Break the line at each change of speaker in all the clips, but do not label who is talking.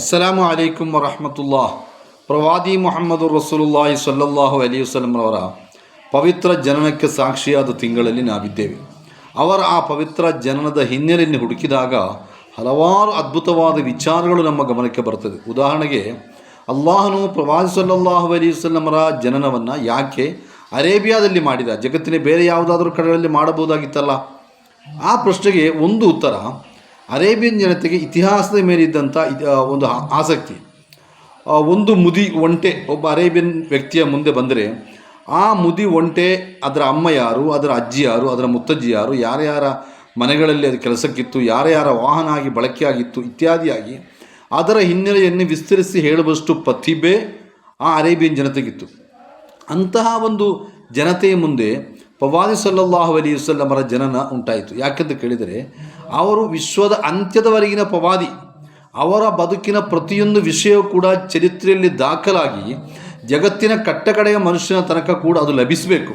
ಅಸ್ಸಲಾಮು ಅಲೈಕುಂ ವರಹಮತುಲ್ಲಾಹ್. ಪ್ರವಾದಿ ಮುಹಮ್ಮದು ರಸೂಲುಲ್ಲಾಹಿ ಸ್ವಲ್ಲಲ್ಲಾಹು ಅಲೈಹಿ ವಸಲ್ಲಂ ಅವರ ಪವಿತ್ರ ಜನನಕ್ಕೆ ಸಾಕ್ಷಿಯಾದ ತಿಂಗಳಲ್ಲಿ ನಾವಿದ್ದೇವೆ. ಅವರ ಆ ಪವಿತ್ರ ಜನನದ ಹಿನ್ನೆಲೆಯನ್ನು ಹುಡುಕಿದಾಗ ಹಲವಾರು ಅದ್ಭುತವಾದ ವಿಚಾರಗಳು ನಮ್ಮ ಗಮನಕ್ಕೆ ಬರ್ತದೆ. ಉದಾಹರಣೆಗೆ, ಅಲ್ಲಾಹನು ಪ್ರವಾದಿ ಸ್ವಲ್ಲಲ್ಲಾಹು ಅಲೈಹಿ ವಸಲ್ಲಮರ ಜನನವನ್ನು ಯಾಕೆ ಅರೇಬಿಯಾದಲ್ಲಿ ಮಾಡಿದ? ಜಗತ್ತಿನ ಬೇರೆ ಯಾವುದಾದ್ರೂ ಕಡೆಗಳಲ್ಲಿ ಮಾಡಬಹುದಾಗಿತ್ತಲ್ಲ? ಆ ಪ್ರಶ್ನೆಗೆ ಒಂದು ಉತ್ತರ, ಅರೇಬಿಯನ್ ಜನತೆಗೆ ಇತಿಹಾಸದ ಮೇಲಿದ್ದಂಥ ಒಂದು ಆಸಕ್ತಿ. ಒಂದು ಮುದಿ ಒಂಟೆ ಒಬ್ಬ ಅರೇಬಿಯನ್ ವ್ಯಕ್ತಿಯ ಮುಂದೆ ಬಂದರೆ, ಆ ಮುದಿ ಒಂಟೆ ಅದರ ಅಮ್ಮ ಯಾರು, ಅದರ ಅಜ್ಜಿ ಯಾರು, ಅದರ ಮುತ್ತಜ್ಜಿ ಯಾರು, ಯಾರ್ಯಾರ ಮನೆಗಳಲ್ಲಿ ಅದು ಕೆಲಸಕ್ಕಿತ್ತು, ಯಾರ್ಯಾರ ವಾಹನ ಆಗಿ ಬಳಕೆಯಾಗಿತ್ತು ಇತ್ಯಾದಿಯಾಗಿ ಅದರ ಹಿನ್ನೆಲೆಯನ್ನು ವಿಸ್ತರಿಸಿ ಹೇಳುವಷ್ಟು ಪ್ರತಿಭೆ ಆ ಅರೇಬಿಯನ್ ಜನತೆಗಿತ್ತು. ಅಂತಹ ಒಂದು ಜನತೆಯ ಮುಂದೆ ಪ್ರವಾದಿ ಸಲ್ಲಲ್ಲಾಹು ಅಲೈಹಿ ವಸಲ್ಲಮರ ಜನನ ಉಂಟಾಯಿತು. ಯಾಕೆಂತ ಕೇಳಿದರೆ, ಅವರು ವಿಶ್ವದ ಅಂತ್ಯದವರೆಗಿನ ಪ್ರವಾದಿ. ಅವರ ಬದುಕಿನ ಪ್ರತಿಯೊಂದು ವಿಷಯವೂ ಕೂಡ ಚರಿತ್ರೆಯಲ್ಲಿ ದಾಖಲಾಗಿ ಜಗತ್ತಿನ ಕಟ್ಟಕಡೆಯ ಮನುಷ್ಯನ ತನಕ ಕೂಡ ಅದು ಲಭಿಸಬೇಕು.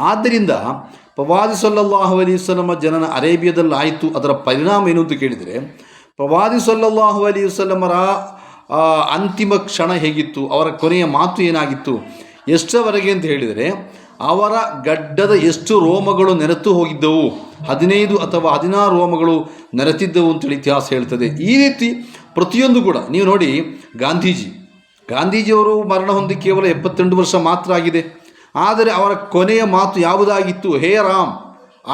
ಆದ್ದರಿಂದ ಪ್ರವಾದಿ ಸಲ್ಲಲ್ಲಾಹು ಅಲೈಹಿ ವಸಲ್ಲಮ ಜನನ ಅರೇಬಿಯಾದಲ್ಲಿ ಆಯಿತು. ಅದರ ಪರಿಣಾಮ ಏನು ಅಂತ ಕೇಳಿದರೆ, ಪ್ರವಾದಿ ಸಲ್ಲಲ್ಲಾಹು ಅಲೈಹಿ ವಸಲ್ಲಮರ ಅಂತಿಮ ಕ್ಷಣ ಹೇಗಿತ್ತು, ಅವರ ಕೊನೆಯ ಮಾತು ಏನಾಗಿತ್ತು, ಎಷ್ಟರವರೆಗೆ ಅಂತ ಹೇಳಿದರೆ, ಅವರ ಗಡ್ಡದ ಎಷ್ಟು ರೋಮಗಳು ನೆರೆತು ಹೋಗಿದ್ದವು, 15 ಅಥವಾ 16 ರೋಮಗಳು ನೆರೆತಿದ್ದವು ಅಂತೇಳಿ ಇತಿಹಾಸ ಹೇಳ್ತದೆ. ಈ ರೀತಿ ಪ್ರತಿಯೊಂದು ಕೂಡ ನೀವು ನೋಡಿ, ಗಾಂಧೀಜಿಯವರು ಮರಣ ಹೊಂದಿ ಕೇವಲ 72 ವರ್ಷ ಮಾತ್ರ ಆಗಿದೆ. ಆದರೆ ಅವರ ಕೊನೆಯ ಮಾತು ಯಾವುದಾಗಿತ್ತು? ಹೇ ರಾಮ್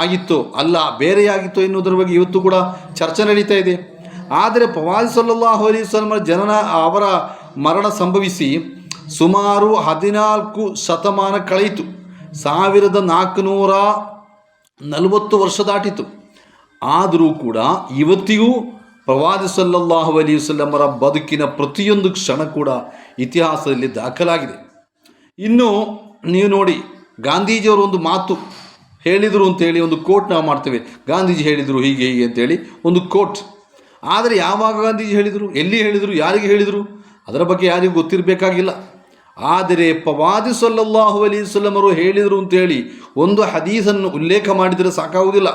ಆಗಿತ್ತು, ಅಲ್ಲ ಬೇರೆಯಾಗಿತ್ತು ಎನ್ನುವುದರ ಬಗ್ಗೆ ಇವತ್ತು ಕೂಡ ಚರ್ಚೆ ನಡೀತಾ ಇದೆ. ಆದರೆ ಪ್ರವಾದಿ ಸಲ್ಲಲ್ಲಾಹು ಅಲೈಹಿ ವಸಲ್ಲಮರ ಜನನ, ಅವರ ಮರಣ ಸಂಭವಿಸಿ ಸುಮಾರು 14 ಶತಮಾನ ಕಳೆಯಿತು. 1440 ವರ್ಷ ದಾಟಿತು. ಆದರೂ ಕೂಡ ಇವತ್ತಿಗೂ ಪ್ರವಾದಿ ಸಲ್ಲಲ್ಲಾಹು ಅಲೈಹಿ ವಸಲ್ಲಮರ ಬದುಕಿನ ಪ್ರತಿಯೊಂದು ಕ್ಷಣ ಕೂಡ ಇತಿಹಾಸದಲ್ಲಿ ದಾಖಲಾಗಿದೆ. ಇನ್ನು ನೀವು ನೋಡಿ, ಗಾಂಧೀಜಿಯವರು ಒಂದು ಮಾತು ಹೇಳಿದರು ಅಂತೇಳಿ ಒಂದು ಕೋಟ್ ನಾವು ಮಾಡ್ತೇವೆ. ಗಾಂಧೀಜಿ ಹೇಳಿದರು ಹೀಗೆ ಹೀಗೆ ಅಂತೇಳಿ ಒಂದು ಕೋಟ್. ಆದರೆ ಯಾವಾಗ ಗಾಂಧೀಜಿ ಹೇಳಿದರು, ಎಲ್ಲಿ ಹೇಳಿದರು, ಯಾರಿಗೆ ಹೇಳಿದರು, ಅದರ ಬಗ್ಗೆ ಯಾರಿಗೂ ಗೊತ್ತಿರಬೇಕಾಗಿಲ್ಲ. ಆದರೆ ಪ್ರವಾದಿ ಸಲ್ಲಲ್ಲಾಹು ಅಲೈಹಿ ವಸಲ್ಲಮರು ಹೇಳಿದರು ಅಂತೇಳಿ ಒಂದು ಹದೀಸನ್ನು ಉಲ್ಲೇಖ ಮಾಡಿದರೆ ಸಾಕಾಗುವುದಿಲ್ಲ.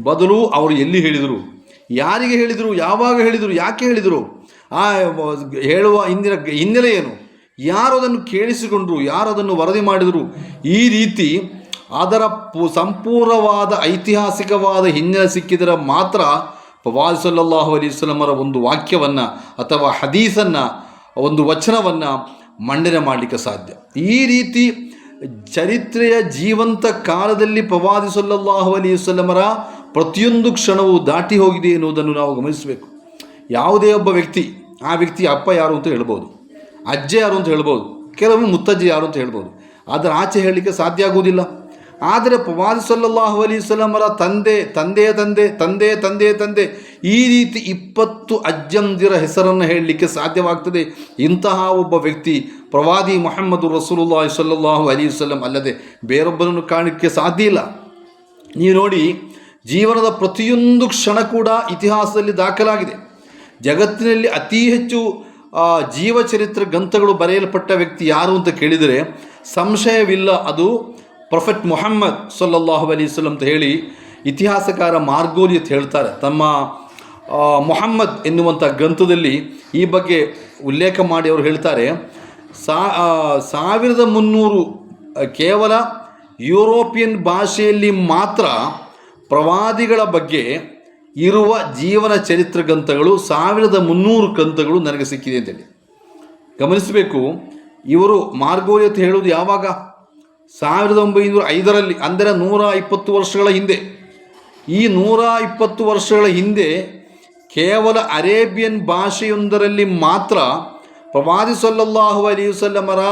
ಬದಲು ಅವರು ಎಲ್ಲಿ ಹೇಳಿದರು, ಯಾರಿಗೆ ಹೇಳಿದರು, ಯಾವಾಗ ಹೇಳಿದರು, ಯಾಕೆ ಹೇಳಿದರು, ಆ ಹೇಳುವ ಹಿನ್ನೆಲೆ ಏನು, ಯಾರು ಅದನ್ನು ಕೇಳಿಸಿಕೊಂಡರು, ಯಾರು ಅದನ್ನು ವರದಿ ಮಾಡಿದರು, ಈ ರೀತಿ ಅದರ ಸಂಪೂರ್ಣವಾದ ಐತಿಹಾಸಿಕವಾದ ಹಿನ್ನೆಲೆ ಸಿಕ್ಕಿದರೆ ಮಾತ್ರ ಪ್ರವಾದಿ ಸಲ್ಲಲ್ಲಾಹು ಅಲೈಹಿ ವಸಲ್ಲಮರ ಒಂದು ವಾಕ್ಯವನ್ನು ಅಥವಾ ಹದೀಸನ್ನು, ಒಂದು ವಚನವನ್ನು ಮಂಡನೆ ಮಾಡಲಿಕ್ಕೆ ಸಾಧ್ಯ. ಈ ರೀತಿ ಚರಿತ್ರೆಯ ಜೀವಂತ ಕಾಲದಲ್ಲಿ ಪ್ರವಾದಿ ಸಲ್ಲಲ್ಲಾಹು ಅಲೈಹಿ ವಸಲ್ಲಮರ ಪ್ರತಿಯೊಂದು ಕ್ಷಣವೂ ದಾಟಿ ಹೋಗಿದೆ ಎನ್ನುವುದನ್ನು ನಾವು ಗಮನಿಸಬೇಕು. ಯಾವುದೇ ಒಬ್ಬ ವ್ಯಕ್ತಿ, ಆ ವ್ಯಕ್ತಿಯ ಅಪ್ಪ ಯಾರು ಅಂತ ಹೇಳ್ಬೋದು, ಅಜ್ಜೆ ಯಾರು ಅಂತ ಹೇಳ್ಬೋದು, ಕೆಲವೊಮ್ಮೆ ಮುತ್ತಜ್ಜೆ ಯಾರು ಅಂತ ಹೇಳ್ಬೋದು, ಅದರ ಆಚೆ ಹೇಳಲಿಕ್ಕೆ ಸಾಧ್ಯ ಆಗುವುದಿಲ್ಲ. ಆದರೆ ಪ್ರವಾದಿ ಸಲ್ಲಲ್ಲಾಹು ಅಲೈಹಿ ವಸಲ್ಲಮರ ತಂದೆ ಈ ರೀತಿ 20 ಅಜ್ಜಂದಿರ ಹೆಸರನ್ನು ಹೇಳಲಿಕ್ಕೆ ಸಾಧ್ಯವಾಗ್ತದೆ. ಇಂತಹ ಒಬ್ಬ ವ್ಯಕ್ತಿ ಪ್ರವಾದಿ ಮುಹಮ್ಮದು ರಸೂಲುಲ್ಲಾಹಿ ಸ್ವಲ್ಲಲ್ಲಾಹು ಅಲೈಹಿ ವಸಲ್ಲಂ ಅಲ್ಲದೆ ಬೇರೊಬ್ಬರನ್ನು ಕಾಣಲಿಕ್ಕೆ ಸಾಧ್ಯ ಇಲ್ಲ. ನೀವು ನೋಡಿ, ಜೀವನದ ಪ್ರತಿಯೊಂದು ಕ್ಷಣ ಕೂಡ ಇತಿಹಾಸದಲ್ಲಿ ದಾಖಲಾಗಿದೆ. ಜಗತ್ತಿನಲ್ಲಿ ಅತಿ ಹೆಚ್ಚು ಜೀವಚರಿತ್ರೆ ಗ್ರಂಥಗಳು ಬರೆಯಲ್ಪಟ್ಟ ವ್ಯಕ್ತಿ ಯಾರು ಅಂತ ಕೇಳಿದರೆ ಸಂಶಯವಿಲ್ಲ, ಅದು ಪ್ರೊಫೆಟ್ ಮುಹಮ್ಮದ್ ಸಲ್ಲಲ್ಲಾಹು ಅಲೈಹಿ ವಸಲ್ಲಂ ಅಂತ ಹೇಳಿ ಇತಿಹಾಸಕಾರ ಮಾರ್ಗೋಲಿಯತ್ ಹೇಳ್ತಾರೆ. ತಮ್ಮ ಮುಹಮ್ಮದ್ ಎನ್ನುವಂಥ ಗ್ರಂಥದಲ್ಲಿ ಈ ಬಗ್ಗೆ ಉಲ್ಲೇಖ ಮಾಡಿ ಅವರು ಹೇಳ್ತಾರೆ, 1300 ಕೇವಲ ಯುರೋಪಿಯನ್ ಭಾಷೆಯಲ್ಲಿ ಮಾತ್ರ ಪ್ರವಾದಿಗಳ ಬಗ್ಗೆ ಇರುವ ಜೀವನ ಚರಿತ್ರೆ ಗ್ರಂಥಗಳು 1300 ಗ್ರಂಥಗಳು ನನಗೆ ಸಿಕ್ಕಿದೆ ಅಂತೇಳಿ ಗಮನಿಸಬೇಕು. ಇವರು ಮಾರ್ಗೋಲಿಯತ್ ಹೇಳುವುದು ಯಾವಾಗ? 1905ರಲ್ಲಿ, ಅಂದರೆ 120 ವರ್ಷಗಳ ಹಿಂದೆ. ಈ 120 ವರ್ಷಗಳ ಹಿಂದೆ ಕೇವಲ ಅರೇಬಿಯನ್ ಭಾಷೆಯೊಂದರಲ್ಲಿ ಮಾತ್ರ ಪ್ರವಾದಿ ಸಲ್ಲಲ್ಲಾಹು ಅಲೈಹಿ ವಸಲ್ಲಮರ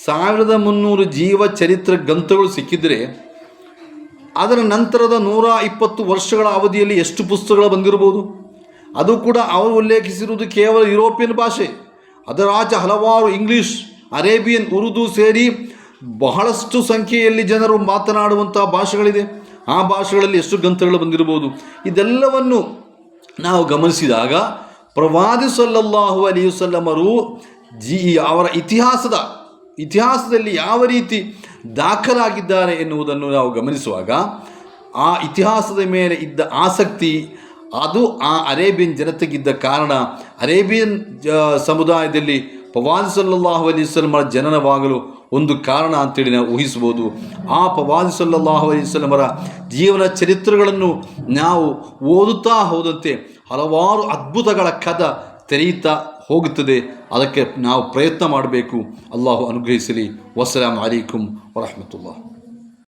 1300 ಜೀವ ಚರಿತ್ರೆ ಗ್ರಂಥಗಳು ಸಿಕ್ಕಿದರೆ, ಅದರ ನಂತರದ 120 ವರ್ಷಗಳ ಅವಧಿಯಲ್ಲಿ ಎಷ್ಟು ಪುಸ್ತಕಗಳು ಬಂದಿರಬಹುದು? ಅದು ಕೂಡ ಅವರು ಉಲ್ಲೇಖಿಸಿರುವುದು ಕೇವಲ ಯುರೋಪಿಯನ್ ಭಾಷೆ. ಅದರ ಆಚೆ ಹಲವಾರು ಇಂಗ್ಲೀಷ್, ಅರೇಬಿಯನ್, ಉರ್ದು ಸೇರಿ ಬಹಳಷ್ಟು ಸಂಖ್ಯೆಯಲ್ಲಿ ಜನರು ಮಾತನಾಡುವಂಥ ಭಾಷೆಗಳಿದೆ. ಆ ಭಾಷೆಗಳಲ್ಲಿ ಎಷ್ಟು ಗ್ರಂಥಗಳು ಬಂದಿರಬಹುದು? ಇದೆಲ್ಲವನ್ನು ನಾವು ಗಮನಿಸಿದಾಗ ಪ್ರವಾದಿ ಸಲ್ಲಲ್ಲಾಹು ಅಲೈಹಿ ವಸಲ್ಲಮರು ಅವರ ಇತಿಹಾಸದಲ್ಲಿ ಯಾವ ರೀತಿ ದಾಖಲಾಗಿದ್ದಾರೆ ಎನ್ನುವುದನ್ನು ನಾವು ಗಮನಿಸುವಾಗ ಆ ಇತಿಹಾಸದ ಮೇಲೆ ಇದ್ದ ಆಸಕ್ತಿ, ಅದು ಆ ಅರೇಬಿಯನ್ ಜನತೆಗಿದ್ದ ಕಾರಣ ಅರೇಬಿಯನ್ ಸಮುದಾಯದಲ್ಲಿ ಪ್ರವಾದಿ ಸಲ್ಲಲ್ಲಾಹು ಅಲೈಹಿ ವಸಲ್ಲಮರ ಜನನವಾಗಲು ಒಂದು ಕಾರಣ ಅಂತೇಳಿ ನಾವು ಊಹಿಸ್ಬೋದು. ಆ ಪ್ರವಾದಿ ಸಲ್ಲಲ್ಲಾಹು ಅಲೈಹಿ ವಸಲ್ಲಮರ ಜೀವನ ಚರಿತ್ರೆಗಳನ್ನು ನಾವು ಓದುತ್ತಾ ಹೋದಂತೆ ಹಲವಾರು ಅದ್ಭುತಗಳ ಕದ ತೆರೆಯುತ್ತಾ ಹೋಗುತ್ತದೆ. ಅದಕ್ಕೆ ನಾವು ಪ್ರಯತ್ನ ಮಾಡಬೇಕು. ಅಲ್ಲಾಹು ಅನುಗ್ರಹಿಸಲಿ. ವಸ್ಸಲಾಮು ಅಲೈಕುಂ ವರಹಮತುಲ್ಲಾಹ್.